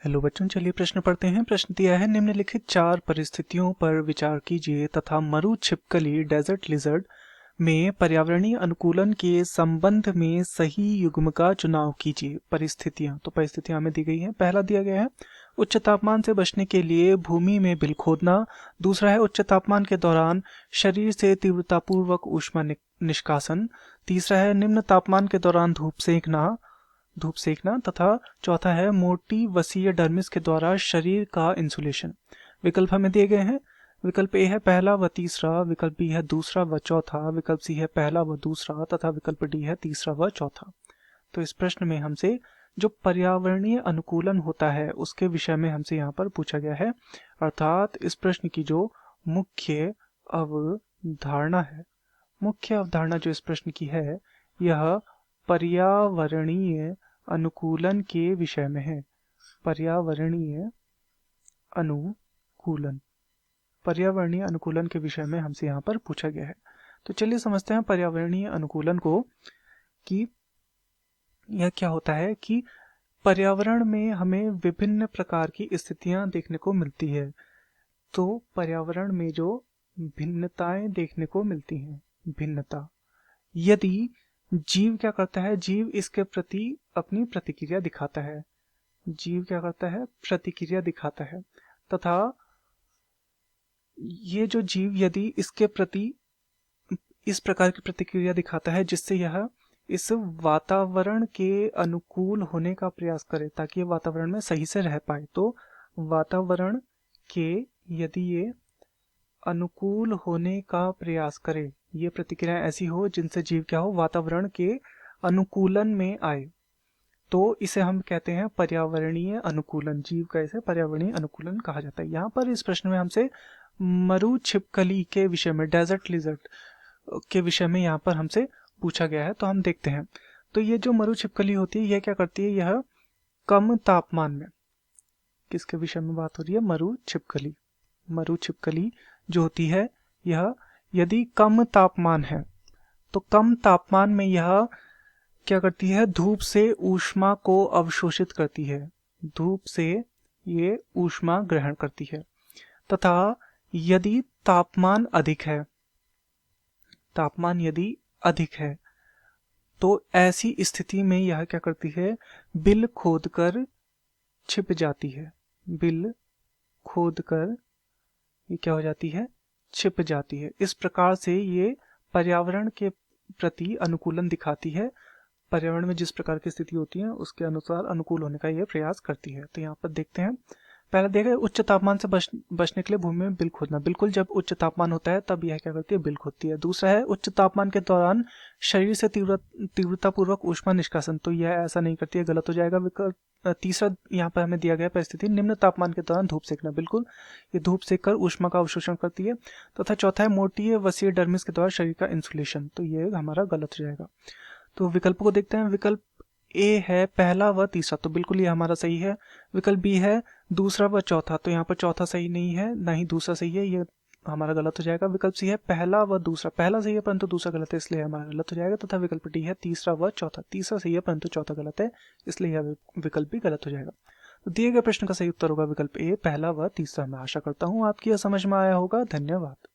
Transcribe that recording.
Hello बच्चों, चलिए प्रश्न पढ़ते हैं। प्रश्न दिया है, निम्नलिखित चार परिस्थितियों पर विचार कीजिए तथा मरु छिपकली डेजर्ट लिजर्ड में पर्यावरणीय अनुकूलन के संबंध में सही युग्म का चुनाव कीजिए। परिस्थितियां हमें दी गई हैं। पहला दिया गया है उच्च तापमान से बचने के लिए भूमि में बिल खोदना। दूसरा है उच्च तापमान के दौरान शरीर से तीव्रतापूर्वक ऊष्मा निष्कासन। तीसरा है निम्न तापमान के दौरान धूप सेकना तथा चौथा है मोटी वसीय डर्मिस के द्वारा शरीर का इंसुलेशन। विकल्प हमें दिए गए हैं। विकल्प ए है पहला व तीसरा, विकल्प बी है दूसरा व चौथा, विकल्प सी है पहला व दूसरा तथा विकल्प डी है तीसरा व चौथा। तो इस प्रश्न में हमसे जो पर्यावरणीय अनुकूलन होता है उसके विषय में हमसे यहाँ पर पूछा गया है। अर्थात इस प्रश्न की जो मुख्य अवधारणा जो इस प्रश्न की है, यह पर्यावरणीय अनुकूलन के विषय में है। पर्यावरणीय अनुकूलन के विषय में हमसे यहाँ पर पूछा गया है। तो चलिए समझते हैं पर्यावरणीय अनुकूलन को कि यह क्या होता है। कि पर्यावरण में हमें विभिन्न प्रकार की स्थितियां देखने को मिलती है। तो पर्यावरण में जो भिन्नताएं देखने को मिलती हैं, यदि जीव क्या करता है, जीव इसके प्रति अपनी प्रतिक्रिया दिखाता है। तथा ये जो जीव यदि इसके प्रति इस प्रकार की प्रतिक्रिया दिखाता है जिससे यह इस वातावरण के अनुकूल होने का प्रयास करे ताकि ये वातावरण में सही से रह पाए, तो वातावरण के यदि ये अनुकूल होने का प्रयास करे, ये प्रतिक्रिया ऐसी हो जिनसे जीव क्या हो, वातावरण के अनुकूलन में आए, तो इसे हम कहते हैं पर्यावरणीय अनुकूलन। जीव का इसे पर्यावरणीय अनुकूलन कहा जाता है। यहाँ पर इस प्रश्न में हमसे मरु छिपकली के विषय में, डेजर्ट लिजर्ड के विषय में यहाँ पर हमसे पूछा गया है। तो हम देखते हैं। तो ये जो मरु छिपकली होती है, यह क्या करती है, यह कम तापमान में, किसके विषय में बात हो रही है, मरु छिपकली जो होती है, यह यदि कम तापमान है तो कम तापमान में यह क्या करती है, धूप से ऊष्मा को अवशोषित करती है, धूप से ये ऊष्मा ग्रहण करती है। तथा यदि तापमान अधिक है तो ऐसी स्थिति में यह क्या करती है, बिल खोदकर छिप जाती है। ये क्या हो जाती है, छिप जाती है। इस प्रकार से ये पर्यावरण के प्रति अनुकूलन दिखाती है। पर्यावरण में जिस प्रकार की स्थिति होती है उसके अनुसार अनुकूल होने का ये प्रयास करती है। तो यहाँ पर देखते हैं। पहला देखा है उच्च तापमान से बचने के लिए भूमि में बिल खोदना। बिल्कुल जब उच्च तापमान होता है तब यह क्या करती है, बिल खोदती है। दूसरा है उच्च तापमान के दौरान शरीर से तीव्रतापूर्वक ऊष्मा निष्कासन। तो यह ऐसा नहीं करती है, गलत हो जाएगा। तीसरा यहाँ पर हमें दिया गया परिस्थिति निम्न तापमान के दौरान धूप सेकना। बिल्कुल ये धूप सेक कर ऊष्मा का अवशोषण करती है। तथा चौथा है मोटी वसीय डर्मिस के द्वारा शरीर का इंसुलेशन। तो ये हमारा गलत हो जाएगा। तो विकल्प को देखते हैं। विकल्प ए है पहला व तीसरा, तो बिल्कुल ये हमारा सही है। विकल्प बी है दूसरा व चौथा, तो यहाँ पर चौथा सही नहीं है, ना ही दूसरा सही है, ये हमारा गलत हो जाएगा। विकल्प सी है पहला व दूसरा, पहला सही है परंतु दूसरा गलत है, इसलिए हमारा गलत हो जाएगा। तथा विकल्प डी है तीसरा व चौथा, तीसरा सही है परंतु चौथा गलत है, इसलिए यह विकल्प भी गलत हो जाएगा। तो दिए गए प्रश्न का सही उत्तर होगा विकल्प ए, पहला व तीसरा। मैं आशा करता हूँ आपकी यह समझ में आया होगा। धन्यवाद।